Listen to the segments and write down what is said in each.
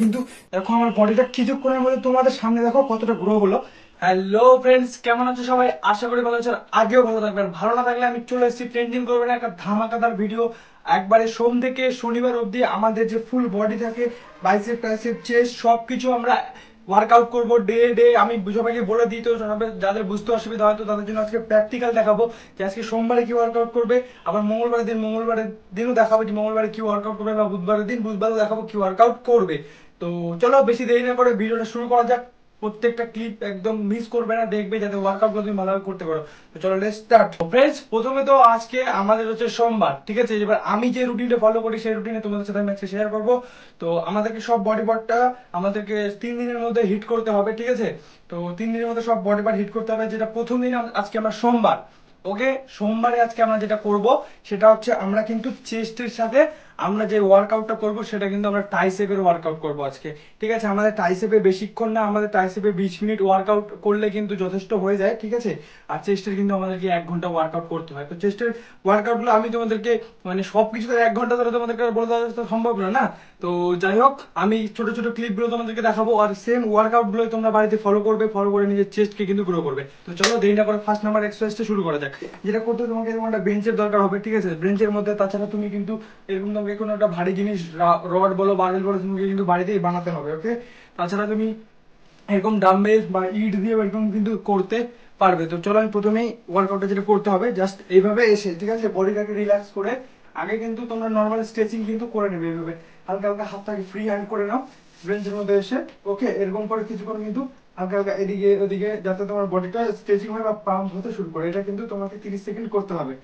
কিন্তু এখন আমার বডিটা কিছুক্ষণের মধ্যে তোমাদের সামনে দেখো কতটা গ্রো হলো। হ্যালো ফ্রেন্ডস, কেমন আছো সবাই? আশা করি ভালো আছো, আর আগেও ভালো থাকবেন। ভালো না থাকলে আমি চলে এসেছি ট্রেন্ডিং করবেন একটা ধামাকাদার ভিডিও। একবারে সোম থেকে শনিবার অবধি আমাদের যে ফুল বডি থাকে, বাইসেপ ট্রাইসেপ চেস্ট সবকিছু আমরা ওয়ার্কআউট করবো ডে ডে। আমি সবাইকে বলে দিই, তো যাদের বুঝতে অসুবিধা হয় তো তাদের জন্য আজকে প্র্যাকটিক্যাল দেখাবো যে আজকে সোমবারে কি ওয়ার্কআউট করবে, আবার মঙ্গলবারের দিনও দেখাবো যে মঙ্গলবারে কি ওয়ার্কআউট করবে, বা বুধবারও দেখাবো কি ওয়ার্কআউট করবে। তো চলো বেশি দেরি না করে ভিডিওটা শুরু করা যাক। প্রত্যেকটা ক্লিপ একদম মিস করবে না, দেখবে যাতে ওয়ার্কআউট গুলো তুমি ভালোভাবে করতে পারো। তো চলো লেটস স্টার্ট। ফ্রেন্ডস, প্রথমে তো আজকে আমাদের হচ্ছে সোমবার, ঠিক আছে? এবার আমি যে রুটিনটা ফলো করি সেই রুটিনে তোমাদের সাথে আমি আজকে শেয়ার করবো। তো আমাদেরকে সব বডি পার্টটা আমাদেরকে 3 দিনের মধ্যে হিট করতে হবে, ঠিক আছে? তো 3 দিনের মধ্যে সব বডি পার্ট হিট করতে হবে। যেটা প্রথম দিন আজকে আমরা সোমবার, ওকে? সোমবারে আজকে আমরা যেটা করব সেটা হচ্ছে আমরা কিন্তু চেস্টের সাথে আমরা যে ওয়ার্কআউটটা করব সেটা কিন্তু আমরা ট্রাইসেপের ওয়ার্কআউট করব আজকে, ঠিক আছে? আমাদের ট্রাইসেপে বেশিক্ষণ না, আমাদের ট্রাইসেপে 20 মিনিট ওয়ার্কআউট করলে কিন্তু যথেষ্ট হয়ে যায়, ঠিক আছে? আর চেস্টের কিন্তু আমাদেরকে 1 ঘন্টা ওয়ার্কআউট করতে হয়। তো চেস্টের ওয়ার্কআউটগুলো আমি তোমাদেরকে মানে সবকিছু তো 1 ঘন্টা ধরে তোমাদেরকে বলে দেওয়া তো সম্ভব না, না? তো যাই হোক, আমি ছোট ছোট ক্লিপগুলো তোমাদেরকে দেখাবো, আর সেম ওয়ার্কআউটগুলোই তোমরা বাড়িতে ফলো করবে, ফলো করে নিজের চেস্টকে কিন্তু গ্রো করবে। তো চলো দেরি না করে ফার্স্ট নাম্বার এক্সারসাইজটা শুরু করা যাক। যেটা করতে তোমাকে এরকম একটা বেঞ্চের দরকার হবে, ঠিক আছে? বেঞ্চের মধ্যে তাছাড়া তুমি কিন্তু এরকম তোমাকে কোনো একটা ভারী জিনিস, রড বলো বার্বেল বলো, তুমি কিন্তু বাড়িতেই বানাতে হবে, ওকে? তাছাড়া তুমি এরকম ডাম্বেল বা ইট দিয়ে এরকম কিন্তু করতে পারবে। তো চলো আমি প্রথমেই ওয়ার্কআউটটা যেটা করতে হবে, জাস্ট এইভাবে এসে, ঠিক আছে, বডিটাকে রিল্যাক্স করে আগে কিন্তু তোমরা নর্মাল স্ট্রেচিং কিন্তু করে নেবে। এইভাবে হালকা হালকা হাতটাকে ফ্রি হ্যান্ড করে নাও বেঞ্চের মধ্যে এসে, ওকে? এরকম করে কিছুক্ষণ কিন্তু হালকা হালকা এদিকে ওদিকে যাতে তোমার বডিটা স্ট্রেচিং হয় বা পাম্প হতে শুরু করে। এটা কিন্তু তোমাকে 30 সেকেন্ড করতে হবে।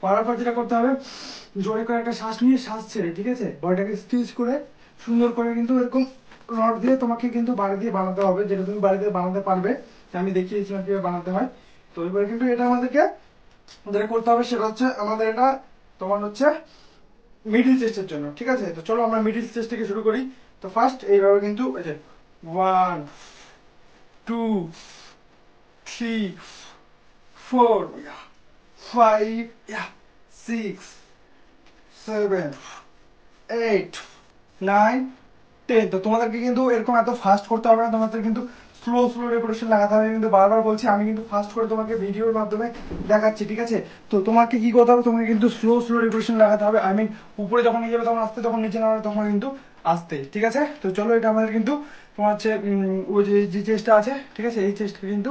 করার পর যেটা করতে হবে, জোরে করে একটা শ্বাস নিয়ে শ্বাস ছেড়ে, ঠিক আছে, বডিটাকে স্ট্রেচ করে সুন্দর করে কিন্তু এরকম রড দিয়ে তোমাকে কিন্তু বাড়ি দিয়ে বানাতে হবে, যেটা তুমি বাড়িতে বানাতে পারবে। আমি দেখিয়েছিলাম কিভাবে বানাতে হয়। তো এবার কিন্তু এটা আমাদেরকে যেটা করতে হবে সেটা হচ্ছে আমাদের এটা তোমার হচ্ছে মিডিল চেস্টের জন্য, ঠিক আছে? তো চলো আমরা মিডিল চেস্ট থেকে শুরু করি। তো ফার্স্ট এইভাবে কিন্তু এই যে 1 2 3 4 5 6 7 8 9 10। তো তোমাদেরকে কিন্তু এরকম এত ফাস্ট করতে হবে না, তোমাদের কিন্তু স্লো স্লো রেপুটেশন লাগাতে হবে। কিন্তু বারবার বলছি, আমি কিন্তু ফাস্ট করে তোমাকে ভিডিওর মাধ্যমে দেখাচ্ছি, ঠিক আছে? তো তোমাকে কি করতে হবে, তোমাকে কিন্তু স্লো স্লো রেপুটেশন লাগাতে হবে। আই মিন উপরে যখন নিয়ে যাবে তখন আসতে, যখন নিচে নামবে তখন কিন্তু আসতে, ঠিক আছে? তো চলো এটা আমাদের কিন্তু তোমার হচ্ছে ওই যে চেস্টটা আছে, ঠিক আছে, এই চেস্টটা কিন্তু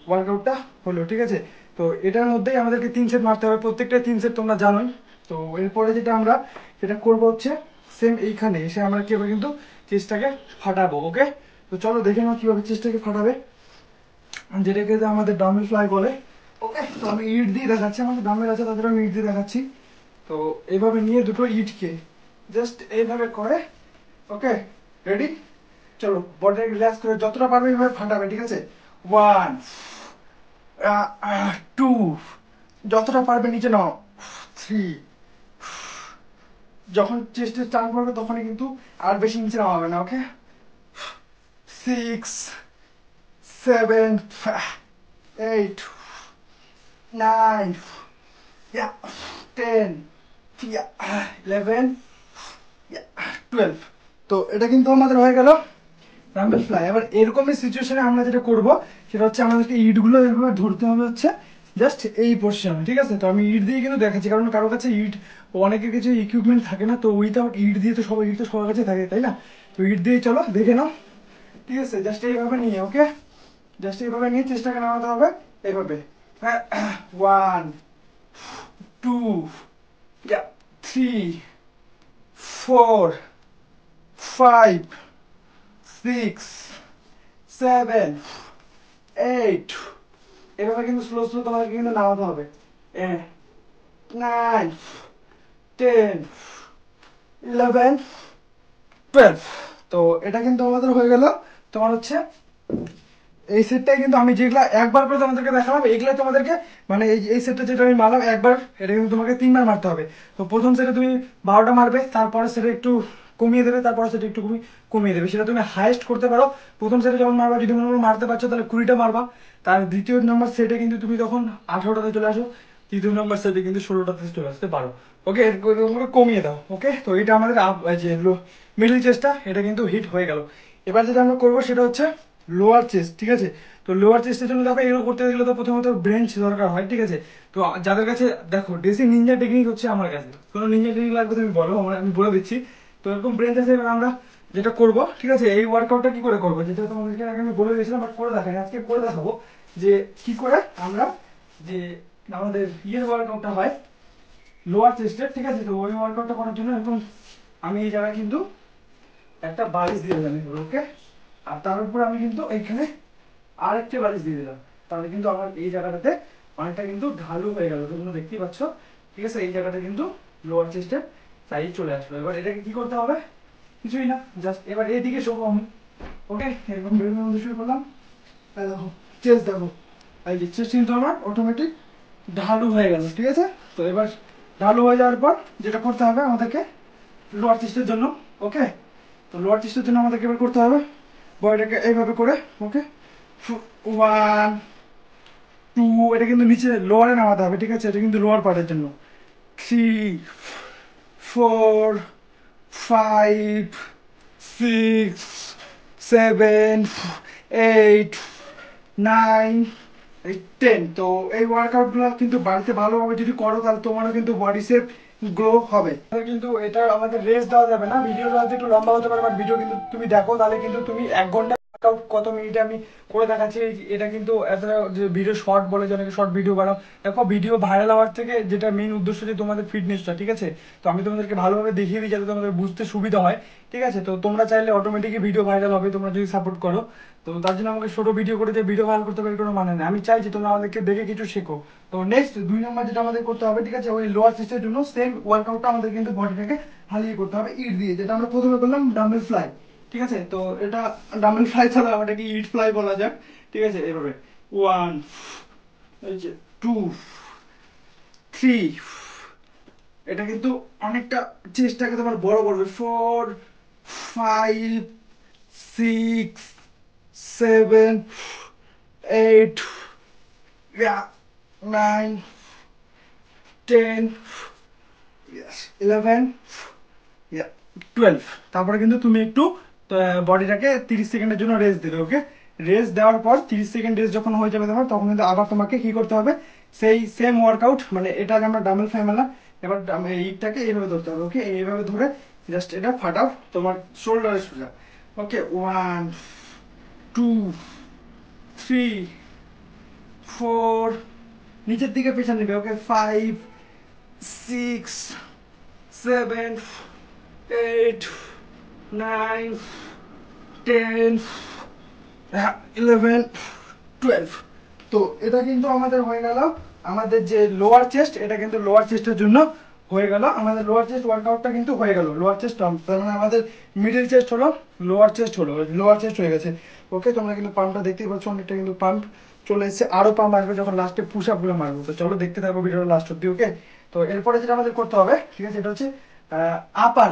ওয়ার্কআউটটা হলো, ঠিক আছে? তো এটার মধ্যেই আমাদেরকে 3 সেট মারতে হবে, প্রত্যেকটা 3 সেট তোমরা জানোই। তো এরপরে যেটা আমরা যেটা করবো হচ্ছে সেম এইখানে এসে আমরা কি হবে কিন্তু চেস্টটাকে ফাটাবো, ওকে? তো চলো দেখে নাও কিভাবে চেস্টটাকে ফাটাবে, যেটাকে যে আমাদের ডাম্বেল ফ্লাই বলে, ওকে? তো আমি ইট দিয়ে দেখাচ্ছি, আমাদের ডাম্বেল আছে তাদের আমি ইট দিয়ে দেখাচ্ছি। তো এইভাবে নিয়ে দুটো ইটকে জাস্ট এইভাবে করে, ওকে? রেডি? চলো বডিটাকে রিল্যাক্স করে যতটা পারবে এইভাবে ফাটাবে, ঠিক আছে? 1 2, যতটা পারবে নিচে নাও, 3, যখন চেস্টের টান পড়বে তখনই কিন্তু আর বেশি নিচে নামাবে না, ওকে? 6 7 8 9 10 11 12। তো এটা কিন্তু আমাদের হয়ে গেল রাম্বেল ফ্লাই। এবার এরকমই সিচুয়েশনে আমরা যেটা করব সেটা হচ্ছে আমাদেরকে ইটগুলো এভাবে ধরতে হবে হচ্ছে জাস্ট এই পোর্শনে, ঠিক আছে? তো আমি ইট দিয়ে কিন্তু দেখাচ্ছি, কারণ কারোর কাছে ইট, অনেকের কিছু ইকুইপমেন্ট থাকে না, তো উইথাউট ইট দিয়ে তো সবাই, ইট তো সবার কাছে থাকে, তাই না? তো ইট দিয়ে চলো দেখে নাও, ঠিক আছে? জাস্ট এইভাবে নিয়ে, ওকে? জাস্ট এইভাবে নিয়ে চেষ্টাকে নামাতে হবে এইভাবে। 1 2 3 4 5 6 7 8, এভাবে কিন্তু স্লো স্লো তোমাদেরকে কিন্তু নামাতে হবে। 9 10 11 12। তো এটা কিন্তু আমাদের হয়ে গেল তোমার হচ্ছে এই সেটটাই। কিন্তু আমি যেগুলা একবার করে তোমাদেরকে দেখালাম এগুলা তোমাদেরকে মানে এই সেটটা যেটা আমি মারলাম একবার, এটা কিন্তু তোমাকে 3 বার মারতে হবে। তো প্রথম সেটে তুমি 12টা মারবে, তারপরে সেটা একটু কমিয়ে দেবে, তারপরে সেটা একটু কমিয়ে দেবে, সেটা তুমি হাইয়েস্ট করতে পারো। প্রথম সেটে যখন মারবা, যদি মনে মারতে পারছো তাহলে 20টা মারবা। তার দ্বিতীয় নম্বর সেটে কিন্তু তুমি তখন 18টাতে চলে আসো। তৃতীয় নাম্বার সেটে কিন্তু 16টাতে চলে আসতে পারো। ওকে, তোমরা কমিয়ে দাও। ওকে, তো এটা আমাদের যে মিডল চেস্টটা এটা কিন্তু হিট হয়ে গেল। এবার যেটা আমরা করবো সেটা হচ্ছে লোয়ার চেস্ট, ঠিক আছে? তো লোয়ার চেস্টের জন্য দেখো এগুলো করতে গেলে তো প্রথমত ব্রেঞ্চ দরকার হয়, ঠিক আছে? তো যাদের কাছে দেখো ডেসি নিনজা টেকনিক হচ্ছে আমার কাছে, কোনো নিনজা টেকনিক লাগবে তুমি বলো, আমি বলে দিচ্ছি। তো এরকম ব্রেঞ্চ আছে। এবার আমরা যেটা করবো, ঠিক আছে, এই ওয়ার্কআউটটা কি করে করবো, যেটা তোমাদেরকে আগে আমি বলে দিয়েছিলাম, বাট করে দেখাই, আজকে করে দেখাবো যে কি করে আমরা যে আমাদের ইয়ের ওয়ার্কআউটটা হয় লোয়ার চেস্টের, ঠিক আছে? তো ওই ওয়ার্কআউটটা করার জন্য এখন আমি এই জায়গায় কিন্তু একটা বালিশ দিয়ে দিলাম, ওকে? আর তার উপরে আমি কিন্তু এইখানে আরেকটা বালিশ দিয়ে দিলাম, তাহলে কিন্তু আমার এই জায়গাটাতে অনেকটা কিন্তু ঢালু হয়ে গেল, তোমরা দেখতেই পাচ্ছ, ঠিক আছে? এই জায়গাটা কিন্তু লোয়ার চেস্টের সাইজ চলে আসলো। এবার এটাকে কি করতে হবে, কিছুই না, জাস্ট এবার এইদিকে শোবো আমি। ওকে, এরকম বেরোনোর মধ্যে শুরু করলাম। দেখো চেস্ট, দেখো এই যে চেস্ট কিন্তু আমার অটোমেটিক ঢালু হয়ে গেল, ঠিক আছে? তো এবার ঢালু হয়ে যাওয়ার পর যেটা করতে হবে আমাদেরকে লোয়ার চেস্টের জন্য, ওকে? তো লোয়ার চেস্টের জন্য আমাদেরকে এবার করতে হবে বডিটাকে এইভাবে করে, ওকে? 1 2, এটা কিন্তু নিচে লোয়ারে নামাতে হবে, ঠিক আছে? এটা কিন্তু লোয়ার পার্টের জন্য। 3 4 5 6 7 8 9 10। তো এই ওয়ার্কআউটগুলো কিন্তু বাড়িতে ভালোভাবে যদি করো তাহলে তোমারও কিন্তু বডি শেপ গ্রো হবে। কিন্তু এটা আমাদের রেস্ট দেওয়া যাবে না, ভিডিওটা হয়তো একটু লম্বা হতে পারে, বাট ভিডিও কিন্তু তুমি দেখো, তাহলে কিন্তু তুমি 1 ঘন্টা ওয়ার্কআউট কত মিনিটে আমি করে দেখাচ্ছি। এটা কিন্তু এতটা যে ভিডিও শর্ট বলে যে অনেকে শর্ট ভিডিও বানাও, দেখো ভিডিও ভাইরাল হওয়ার থেকে যেটা মেইন উদ্দেশ্য যে তোমাদের ফিটনেসটা, ঠিক আছে? তো আমি তোমাদেরকে ভালোভাবে দেখিয়ে দিই যাতে তোমাদের বুঝতে সুবিধা হয়, ঠিক আছে? তো তোমরা চাইলে অটোমেটিকই ভিডিও ভাইরাল হবে তোমরা যদি সাপোর্ট করো। তো তার জন্য আমাকে ছোট ভিডিও করে যে ভিডিও ভাইরাল করতে পারি কোনো মানে নেই, আমি চাই যে তোমরা আমাদেরকে দেখে কিছু শেখো। তো নেক্সট 2 নম্বর যেটা আমাদের করতে হবে, ঠিক আছে, ওই লোয়ার চেস্টের জন্য সেম ওয়ার্কআউটটা আমাদের কিন্তু বডিটাকে হালিয়ে করতে হবে ইট দিয়ে, যেটা আমরা প্রথমে করলাম ডাম্বেল ফ্লাই, ঠিক আছে? তো এটা ডাম্বেল ফ্লাই ছাড়া আমাদেরকে ইট ফ্লাই বলা যাক, ঠিক আছে? এভাবে 1 এই যে 2 3, এটা কিন্তু অনেকটা চেষ্টাকে তোমার বড় করবে, 4 5 6 7 8 9 10 11 12। তারপরে কিন্তু তুমি একটু বডিটাকে 30 সেকেন্ডের জন্য রেস্ট দেবে, ওকে? রেস্ট দেওয়ার পর 30 সেকেন্ড রেস্ট যখন হয়ে যাবে তোমার, তখন কিন্তু আবার তোমাকে কি করতে হবে, সেই সেম ওয়ার্কআউট, মানে এটা আমরা ডাবল ফ্লাই মারলাম, এবার ইটটাকে এইভাবে ধরতে হবে, ওকে? এইভাবে ধরে জাস্ট এটা ফাটাও তোমার শোল্ডারে সোজা, ওকে? 1 2 3 4, নিচের দিকে পেছন দিবে, ওকে? 5 6 7 8 9 10 11 12। তো এটা কিন্তু আমাদের হয়ে গেল আমাদের যে লোয়ার চেস্ট, এটা কিন্তু লোয়ার চেস্টের জন্য হয়ে গেল। আমাদের লোয়ার চেস্ট ওয়ার্কআউটটা কিন্তু হয়ে গেল। লোয়ার চেস্ট তার মানে আমাদের মিডল চেস্ট হলো, লোয়ার চেস্ট হলো, লোয়ার চেস্ট হয়ে গেছে, ওকে? তোমরা কিন্তু পাম্পটা দেখতেই পাচ্ছ, অনেকটা কিন্তু পাম্প চলে এসেছে, আরো পাম্প আসবে যখন লাস্টে পুশ আপ গুলো মারবো। তো চলো দেখতে থাকবো ভিডিওটা লাস্ট অব্দি, ওকে? তো এরপরে যেটা আমাদের করতে হবে, ঠিক আছে, এটা হচ্ছে আপার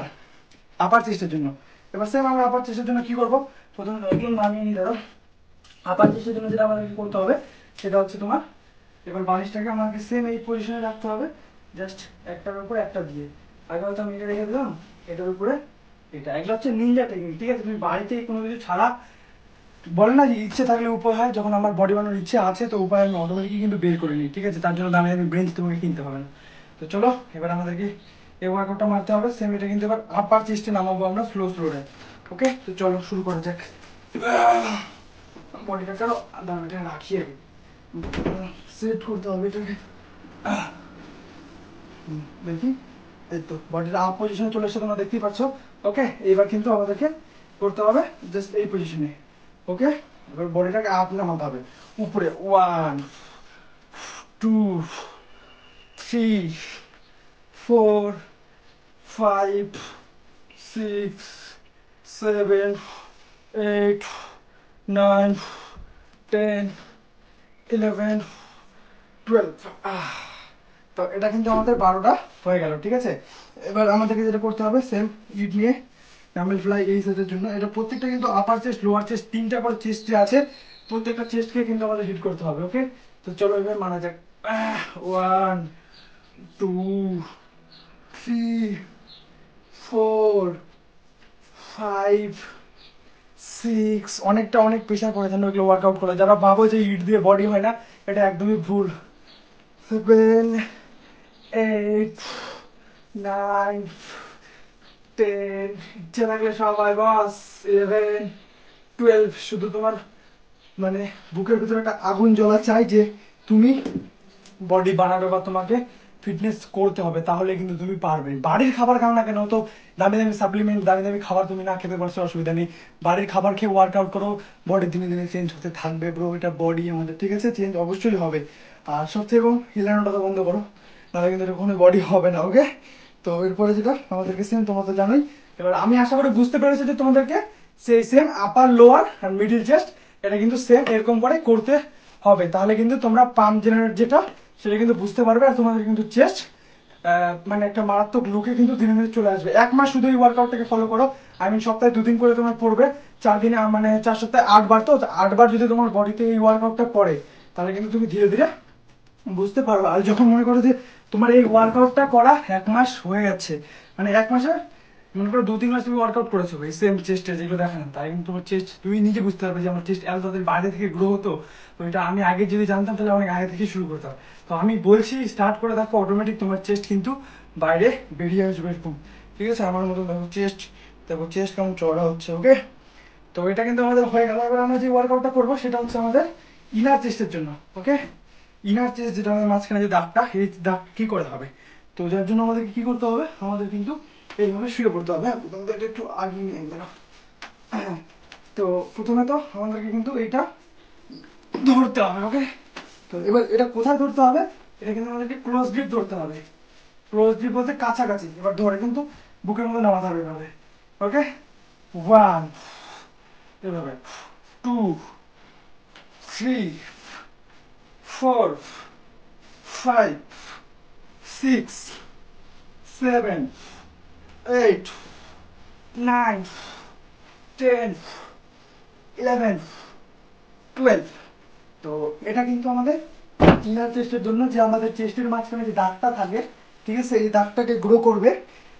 আপার চেস্টের জন্য। এবার সেম আমরা আপার চেস্টের জন্য কি করবো, প্রথমে একদম নামিয়ে নিই, ধরো। আপার চেস্টের জন্য যেটা আমাদেরকে করতে হবে সেটা হচ্ছে তোমার, এবার বালিশটাকে আমাকে সেম এই পজিশনে রাখতে হবে, জাস্ট একটার উপর একটা দিয়ে। আগে হয়তো আমি এটা রেখে দিলাম, এটার উপরে এটা। এগুলো হচ্ছে নিনজা টেকনিক, ঠিক আছে? তুমি বাড়িতে কোনো কিছু ছাড়া, বলে না যে ইচ্ছে থাকলে উপায় হয়, যখন আমার বডি বানানোর ইচ্ছে আছে তো উপায় আমি অটোমেটিকই কিন্তু বের করে নিই, ঠিক আছে? তার জন্য দামি দামি ব্রেঞ্চ তোমাকে কিনতে হবে না। তো চলো এবার আমাদেরকে এই ওয়ার্কআউটটা মারতে হবে, সেম এটা কিন্তু এবার আপার চেস্টে নামাবো আমরা স্লো স্লোরে, ওকে? তো চলো শুরু করা যাক। বডিটাকে দামি এটা রাখি আগে, সেট করতে হবে এটাকে। দেখি, এই তো বডিটা আপ পজিশনে চলে এসেছে, তোমরা দেখতেই পাচ্ছ, ওকে? এবার কিন্তু আমাদেরকে করতে হবে জাস্ট এই পজিশনে, ওকে? এবার বডিটাকে আপ নামাতে হবে উপরে। 1 2 3 4 5 6 7 8 9 10 11 12। তো এটা কিন্তু আমাদের 12টা হয়ে গেল, ঠিক আছে? এবার আমাদেরকে যেটা করতে হবে, সেম ইট নিয়ে ডাম্বেল ফ্লাই এই সেটের জন্য, এটা প্রত্যেকটা কিন্তু আপার চেস্ট লোয়ার চেস্ট 3টা করে চেস্ট আছে, প্রত্যেকটা চেস্টকে কিন্তু আমাদের হিট করতে হবে, ওকে? তো চলো এবার মারা যাক। 1 2 3 4 5 6 অনেক প্রেশার পড়ে থাকে ওইগুলো ওয়ার্কআউট করে। যারা ভাবো যে ইট দিয়ে বডি হয় না, এটা একদমই ভুল। 7 8 9 10 ইচ্ছে থাকলে সবাই বস। 11 12 শুধু তোমার মানে বুকের ভিতরে একটা আগুন জ্বলা চাই যে তুমি বডি বানাবে বা তোমাকে ফিটনেস করতে হবে, তাহলে কিন্তু তুমি পারবে। বাড়ির খাবার খাও না কেন, তো দামি দামি সাপ্লিমেন্ট দামি দামি খাবার তুমি না খেতে পারছো অসুবিধা নেই, বাড়ির খাবার খেয়ে ওয়ার্কআউট করো, বডি দিনে দিনে চেঞ্জ হতে থাকবে ব্রো। এটা বডি আমাদের, ঠিক আছে, চেঞ্জ অবশ্যই হবে। আর সবথেকে হিলানোটা তো বন্ধ করো, নাহলে কিন্তু এটা কোনো বডি হবে না। ওকে, তো এরপরে যেটা আমাদেরকে সেম, তোমরা তো জানোই। এবার আমি আশা করি বুঝতে পেরেছি যে তোমাদেরকে সেই সেম আপার লোয়ার আর মিডিল চেস্ট এটা কিন্তু সেম এরকম করে করতে হবে, তাহলে কিন্তু তোমরা পাম্প জেনারেট যেটা সেটা কিন্তু বুঝতে পারবে। আর তোমাদের কিন্তু চেস্ট মানে একটা মারাত্মক লুকে কিন্তু ধীরে ধীরে চলে আসবে। 1 মাস শুধু এই ওয়ার্কআউটটাকে ফলো করো। সপ্তাহে 2 দিন করে তোমার পড়বে, 4 দিনে মানে 4 সপ্তাহে 8 বার, তো 8 বার যদি তোমার বডিতে এই ওয়ার্কআউটটা পড়ে, তাহলে কিন্তু তুমি ধীরে ধীরে বুঝতে পারবে। আর যখন মনে করো যে তোমার এই ওয়ার্কআউটটা করা 1 মাস হয়ে গেছে, মানে 1 মাসে মনে করো 2-3 মাস তুমি ওয়ার্কআউট করেছো এই সেম চেস্টে যেগুলো দেখেন, তাই কিন্তু তোমার চেস্ট তুমি নিজে বুঝতে পারবে যে আমার চেস্ট এত তাদের বাইরে থেকে গ্রো হতো। তো এটা আমি আগে যদি জানতাম তাহলে অনেক আগে থেকে শুরু করতাম। তো আমি বলছি স্টার্ট করে দেখো, অটোমেটিক তোমার চেস্ট কিন্তু বাইরে বেরিয়ে আসবে এরকম, ঠিক আছে। আমার মতো দেখো চেস্ট কেমন চড়া হচ্ছে। ওকে, তো এটা কিন্তু আমাদের হয়ে গেল। এবার আমরা যে ওয়ার্কআউটটা করবো সেটা হচ্ছে আমাদের ইনার চেস্টের জন্য। ওকে, ইনার চেস্ট যেটা আমাদের মাঝখানে যে দাগটা, এই দাগ কি করে হবে, তো যার জন্য আমাদেরকে কি করতে হবে, আমাদের কিন্তু এইভাবে শুয়ে পড়তে হবে। হ্যাঁ, প্রথমে এটা একটু আগিয়ে নিয়ে গেল। তো প্রথমে তো আমাদেরকে কিন্তু এইটা ধরতে হবে। ওকে, তো এবার এটা কোথায় ধরতে হবে, এটা কিন্তু আমাদেরকে ক্লোজ গ্রিপ ধরতে হবে। ক্লোজ গ্রিপ বলতে কাছাকাছি। এবার ধরে কিন্তু বুকের মধ্যে নামাতে হবে এভাবে। ওকে, 1 এভাবে, 2 3 4 5 6 7 8 9 10 11 12। তো এটা কিন্তু আমাদের ইনার চেস্টের জন্য, যে আমাদের চেস্টের মাঝখানে যে দাগটা থাকে, ঠিক আছে, এই দাগটাকে গ্রো করবে।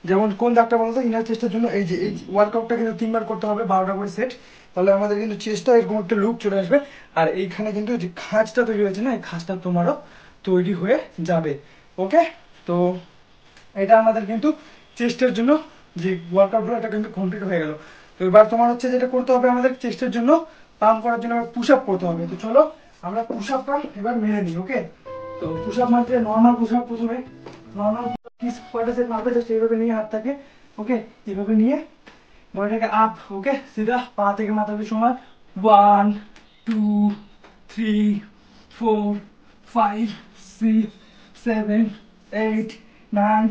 যেমন কোন দাগটা বলতো, ইনার চেস্টের জন্য এই যে এই ওয়ার্কআউটটা কিন্তু 3 বার করতে হবে, 12টা করে সেট, তাহলে আমাদের কিন্তু চেস্টটা এরকম একটা লুক চলে আসবে। আর এইখানে কিন্তু যে খাঁজটা তৈরি হয়েছে না, এই খাঁজটা তোমারও তৈরি হয়ে যাবে। ওকে, তো এটা আমাদের কিন্তু চেস্টের জন্য যে ওয়ার্কআউটগুলো এটা কিন্তু কমপ্লিট হয়ে গেল। তো এবার তোমার হচ্ছে যেটা করতে হবে, আমাদের চেস্টের জন্য পাম্প করার জন্য পুশ আপ করতে হবে। তো চলো আমরা পুশ আপটা এবার মেরে নিই। ওকে, তো পুশ আপ মারতে নর্মাল পুশ আপ, প্রথমে নর্মাল কয়টা সেট মারবে জাস্ট এইভাবে নিয়ে হাতটাকে, ওকে, এইভাবে নিয়ে বডিটাকে আপ, ওকে, সিধা পা থেকে মাথা অবধি সমান। 1 2 3 4 5 6 7 8 9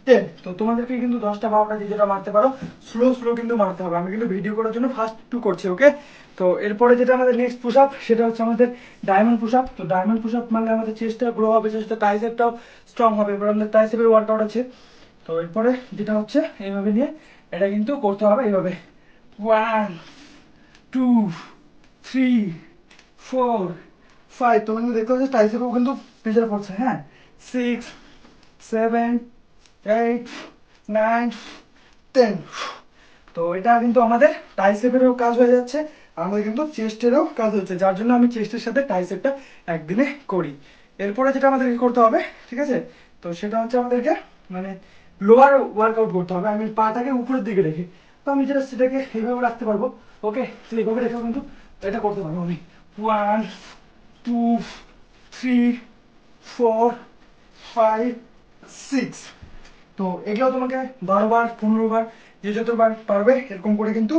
10। তো তোমাদেরকে কিন্তু 10টা 12টা যে যেটা মারতে পারো, স্লো কিন্তু মারতে হবে। আমি কিন্তু ভিডিও করার জন্য ফার্স্ট টু করছি। ওকে, তো এরপরে যেটা আমাদের নেক্সট পুশ আপ, সেটা হচ্ছে আমাদের ডায়মন্ড পুশ আপ। তো ডায়মন্ড পুশ আপ মানে আমাদের চেস্টটা গ্রো হবে, চেস্টটা ট্রাইসেপটাও স্ট্রং হবে। এবার আমাদের ট্রাইসেপের ওয়ার্কআউট আছে। তো এরপরে যেটা হচ্ছে এইভাবে নিয়ে এটা কিন্তু করতে হবে এইভাবে। 1 2 3 4 5। তোমরা কিন্তু দেখতে পাচ্ছ ট্রাইসেপেও কিন্তু প্রেশার পড়ছে। হ্যাঁ, 6 7 8 9 10। তো এটা কিন্তু আমাদের ট্রাইসেপেরও কাজ হয়ে যাচ্ছে, আমাদের কিন্তু চেস্টেরও কাজ হচ্ছে, যার জন্য আমি চেস্টের সাথে ট্রাইসেপটা একদিনে করি। এরপরে যেটা আমাদেরকে করতে হবে, ঠিক আছে, তো সেটা হচ্ছে আমাদেরকে মানে লোয়ার ওয়ার্কআউট করতে হবে। আমি পাটাকে উপরের দিকে রেখে, তো আমি যেটা সেটাকে এইভাবে রাখতে পারবো। ওকে, তো এইভাবে রেখেও কিন্তু এটা করতে পারবো আমি। 1 2 3 4 5 6। তো এগুলো তোমাকে 12বার 15বার যে যতবার পারবে এরকম করে কিন্তু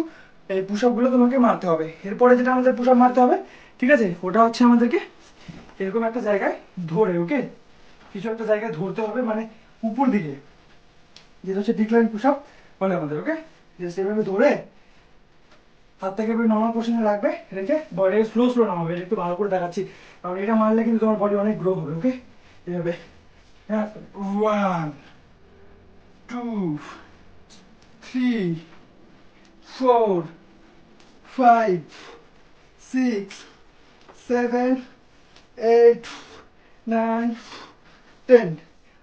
এই পুশ আপ গুলো তোমাকে মারতে হবে। এরপরে যেটা আমাদের পুশ আপ মারতে হবে, ঠিক আছে, ওটা হচ্ছে আমাদেরকে এরকম একটা জায়গায় ধরে, ওকে, কিছু একটা জায়গায় ধরতে হবে, মানে উপর দিকে, যেটা হচ্ছে ডিক্লাইন পুশ আপ বলে আমাদের। ওকে, যে সেভাবে ধরে হাতটাকে নর্মাল পোজিশনে রাখবে, রেখে বডিকে স্লো নামাবে। একটু ভালো করে দেখাচ্ছি, কারণ এটা মারলে কিন্তু তোমার বডি অনেক গ্রো হবে। ওকে, এভাবে, হ্যাঁ, 1 2 3 4 5 6 7 8 9, 10।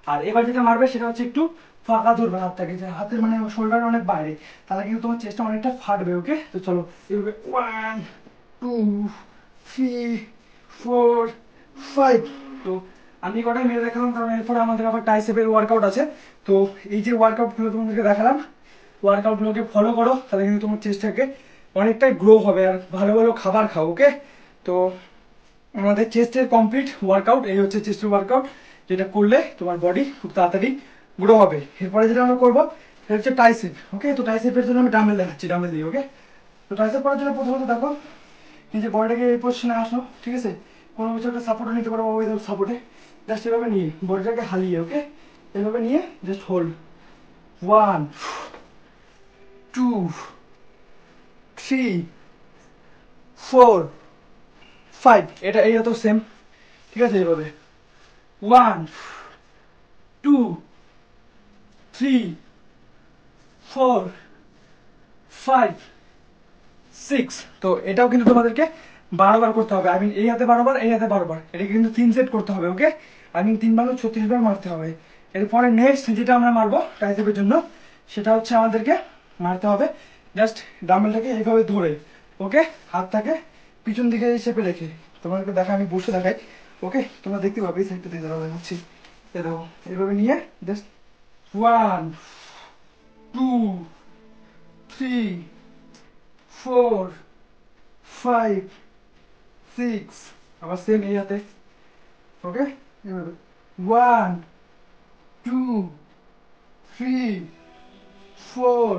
আর এবার যেটা মারবে সেটা হচ্ছে একটু ফাঁকা ধরবে হাতটাকে, যে হাতের মানে শোল্ডার অনেক বাইরে, তাহলে কিন্তু তোমার চেস্টটা অনেকটা ফাটবে। ওকে, তো চলো এভাবে 1, 2, 3, 4, 5। তো আমি কটাই মেরে দেখালাম, কারণ এরপরে আমাদের আবার ট্রাইসেপের ওয়ার্কআউট আছে। তো এই যে ওয়ার্কআউটগুলো তোমাদেরকে দেখালাম, ওয়ার্কআউটগুলোকে ফলো করো, তাহলে কিন্তু তোমার চেস্টটাকে অনেকটাই গ্রো হবে। আর ভালো ভালো খাবার খাও। ওকে, তো আমাদের চেস্টের কমপ্লিট ওয়ার্কআউট এই হচ্ছে চেস্টের ওয়ার্কআউট, যেটা করলে তোমার বডি খুব তাড়াতাড়ি গ্রো হবে। এরপরে যেটা আমরা করবো সেটা হচ্ছে ট্রাইসেপ। ওকে, তো ট্রাইসেপের জন্য আমি ডাম্বেল দেখাচ্ছি, ডাম্বেল দিয়ে। ওকে, তো ট্রাইসেপ করার জন্য প্রথমত দেখো নিজে বডিটাকে এই পজিশনে আসো, ঠিক আছে? কোনো কিছু একটা সাপোর্টও নিতে পারো, ওই সাপোর্টে জাস্ট এভাবে নিয়ে বডিটাকে হালিয়ে, ওকে, এভাবে নিয়ে জাস্ট হোল্ড 1, 2, 3, 4, 5। এটা এইটা তো সেম, ঠিক আছে? এইভাবে 1, 2, 3, 4, 5, 6। তো এটাও কিন্তু তোমাদেরকে 12 বার করতে হবে। এই হাতে 12 বার, এই হাতে 12 বার, এটা কিন্তু 3 সেট করতে হবে। ওকে, 3 বার 36 বার মারতে হবে। এরপরে নেক্সট যেটা আমরা মারবো ট্রাইসেপের জন্য, সেটা হচ্ছে আমাদেরকে মারতে হবে জাস্ট ডাম্বেলটাকে এইভাবে ধরে, ওকে, হাতটাকে পিছন দিকে চেপে রেখে। তোমাদেরকে দেখা, আমি বসে দেখাই। ওকে, তোমরা দেখতে পাবে এই সাইডটাতে দাঁড়াও, দেখাচ্ছি। এই দেখো, এইভাবে নিয়ে জাস্ট 1, 2, 3, 4, 5, 6। আবার সেম এই হাতে। ওকে, এভাবে 1, 2, 3, 4,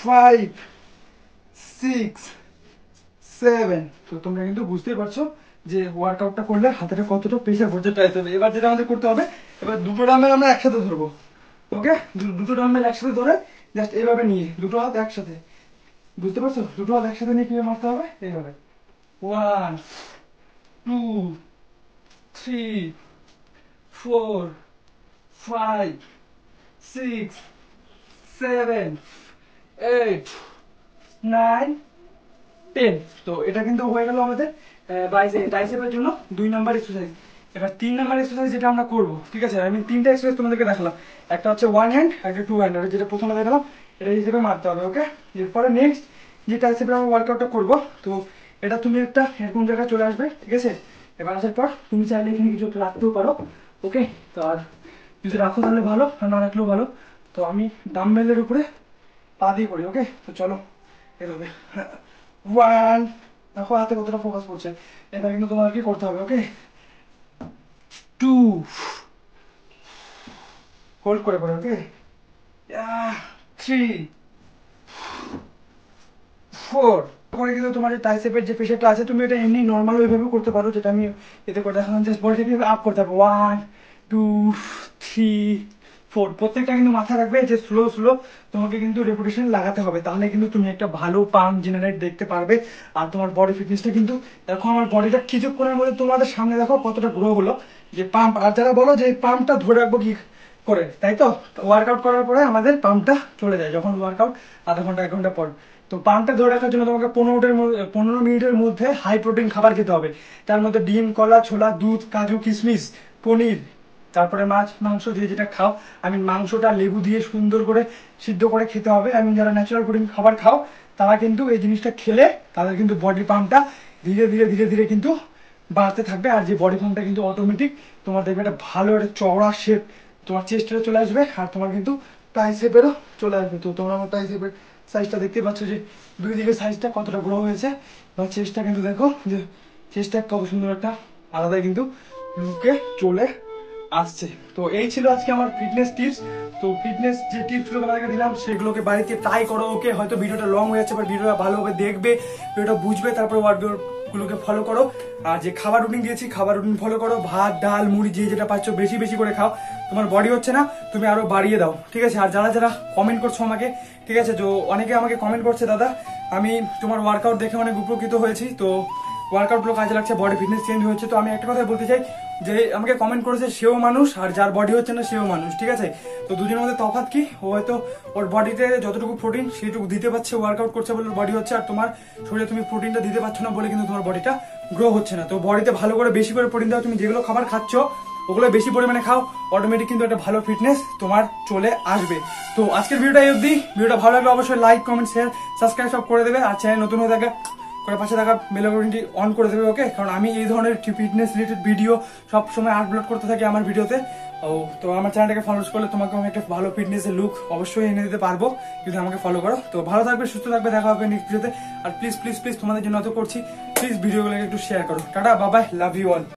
5, 6, 7। তো তোমরা কিন্তু বুঝতেই পারছো যে ওয়ার্কআউটটা করলে হাতেটা কতটা প্রেশার পড়ছে ট্রাইসেপে। এবার যেটা আমাদের করতে হবে, এবার দুটো ডাম্বেল আমরা একসাথে ধরবো। ওকে, দুটো ডাম্বেল একসাথে ধরে জাস্ট এইভাবে নিয়ে দুটো হাত একসাথে, বুঝতে পারছো? দুটো হাত একসাথে নিয়ে কিভাবে মারতে হবে, এইভাবে 1, 2, 3, 4, 5, 6, 7, 8, 9, 10। তো এটা কিন্তু হয়ে গেল আমাদের ট্রাইসেপের জন্য 2 নাম্বার এক্সারসাইজ। এবার 3 নাম্বার এক্সারসাইজ যেটা আমরা করবো, ঠিক আছে? আমি 3টা এক্সারসাইজ তোমাদেরকে দেখালাম, একটা হচ্ছে 1 হ্যান্ড, একটা 2 হ্যান্ড, যেটা প্রথমে দেখালাম এটা হিসেবে মারতে হবে। ওকে, এরপরে নেক্সট যে ট্রাইসেপের আমরা ওয়ার্কআউটটা করবো, তো এটা তুমি একটা এরকম জায়গায় চলে আসবে, ঠিক আছে? এবার আসার পর তুমি চাইলে এখানে কিছু একটা রাখতেও পারো। ওকে, তো আর যদি রাখো তাহলে ভালো, আর না রাখলেও ভালো। তো আমি ডাম্বেলের উপরে পা দিয়ে করি। ওকে, তো চলো এভাবে 1, দেখো হাতে কতটা ফোকাস করছে, এটা কিন্তু তোমাকে করতে হবে। ওকে, 2, হোল্ড করে করে। ওকে, 3, 4। করে কিন্তু তোমার যে ট্রাইসেপের যে প্রেশারটা আছে, তুমি এটা এমনি নর্মাল ওইভাবে করতে পারো, যেটা আমি এতে করে দেখালাম। জাস্ট বডিটাকে আপ করতে হবে 1, 2, 3, 4। প্রত্যেকটা কিন্তু মাথায় রাখবে যে স্লো স্লো তোমাকে কিন্তু রেপুটেশন লাগাতে হবে, তাহলে কিন্তু তুমি একটা ভালো পাম্প জেনারেট দেখতে পারবে। আর তোমার বডি ফিটনেসটা কিন্তু দেখো, আমার বডিটা কিছুক্ষণের মধ্যে তোমাদের সামনে দেখো কতটা গ্রো হলো, যে পাম্প। আর যারা বলো যে পাম্পটা ধরে রাখবো কি করে, তাই তো ওয়ার্কআউট করার পরে আমাদের পাম্পটা চলে যায়, যখন ওয়ার্কআউট আধা ঘন্টা 1 ঘন্টা পর। তো পাম্পটা ধরে রাখার জন্য তোমাকে 15 মিনিটের মধ্যে হাই প্রোটিন খাবার খেতে হবে। তার মধ্যে ডিম, কলা, ছোলা, দুধ, কাজু, কিশমিশ, পনির, তারপরে মাছ, মাংস দিয়ে যেটা খাও, মাংসটা লেবু দিয়ে সুন্দর করে সিদ্ধ করে খেতে হবে। যারা ন্যাচারাল প্রোটিন খাবার খাও, তারা কিন্তু এই জিনিসটা খেলে তাদের কিন্তু বডি পাম্পটা ধীরে ধীরে ধীরে ধীরে কিন্তু বাড়তে থাকবে। আর যে বডি পাম্পটা কিন্তু অটোমেটিক তোমার দেখবে একটা ভালো একটা চওড়া শেপ তোমার চেস্টে চলে আসবে, আর তোমার কিন্তু ট্রাইসেপেরও চলে আসবে। তো তোমরা আমার ট্রাইসেপের সাইজটা দেখতে পাচ্ছ যে দুই দিকের সাইজটা কতটা গ্রো হয়েছে। বা চেস্টটা কিন্তু দেখো যে চেস্টটা কত সুন্দর একটা আলাদা কিন্তু লুকে চলে আসছে। তো এই ছিল আজকে আমার ফিটনেস টিপস। তো ফিটনেস যে টিপসগুলো তোমাদেরকে দিলাম সেগুলোকে বাড়িতে ট্রাই করো। ওকে, হয়তো ভিডিওটা লং হয়ে যাচ্ছে, বাট ভিডিওটা ভালোভাবে দেখবে, ভিডিওটা বুঝবে, তারপরে ওয়ার্কআউটগুলোকে ফলো করো। আর যে খাবার রুটিন দিয়েছি, খাবার রুটিন ফলো করো। ভাত, ডাল, মুড়ি যে যেটা পাচ্ছ বেশি বেশি করে খাও। তোমার বডি হচ্ছে না, তুমি আরো বাড়িয়ে দাও, ঠিক আছে? আর যারা যারা কমেন্ট করছো আমাকে, ঠিক আছে, তো অনেকে আমাকে কমেন্ট করছে, দাদা আমি তোমার ওয়ার্কআউট দেখে অনেক উপকৃত হয়েছি, তো ওয়ার্কআউটগুলো কাজে লাগছে, বডি ফিটনেস চেঞ্জ হয়েছে। তো আমি একটা কথা বলতে চাই, যে আমাকে কমেন্ট করেছে সেও মানুষ, আর যার বডি হচ্ছে না সেও মানুষ, ঠিক আছে? তো দুজনের মধ্যে তফাৎ কি, ও হয়তো ওর বডিতে যতটুকু প্রোটিন সেইটুকু দিতে পারছে, ওয়ার্কআউট করছে বলে বডি হচ্ছে, আর তোমার শরীরে তুমি প্রোটিনটা দিতে পারছো না বলে কিন্তু তোমার বডিটা গ্রো হচ্ছে না। তো বডিতে ভালো করে বেশি করে প্রোটিন দাও, তুমি যেগুলো খাবার খাচ্ছ ওগুলো বেশি পরিমাণে খাও, অটোমেটিক কিন্তু একটা ভালো ফিটনেস তোমার চলে আসবে। তো আজকের ভিডিওটা এই অবধি। ভিডিওটা ভালো লাগলে অবশ্যই লাইক, কমেন্ট, শেয়ার, সাবস্ক্রাইব সব করে দেবে, আর চ্যানেল নতুন হয়ে থাকে করে পাশে থাকা বেল আইকনটি অন করে দেবে, ওকে? কারণ আমি এই ধরনের ফিটনেস রিলেটেড ভিডিও সব সময় আপলোড করতে থাকি আমার ভিডিওতে। তো আমার চ্যানেলটাকে ফলো করলে তোমাকে আমি একটা ভালো ফিটনেসের লুক অবশ্যই এনে দিতে পারবো যদি আমাকে ফলো করো। তো ভালো থাকবে, সুস্থ থাকবে, দেখা হবে নেক্সট ভিডিওতে। আর প্লিজ প্লিজ প্লিজ তোমাদের জন্য অত করছি, প্লিজ ভিডিওগুলোকে একটু শেয়ার করো। Tata, bye bye, love you all.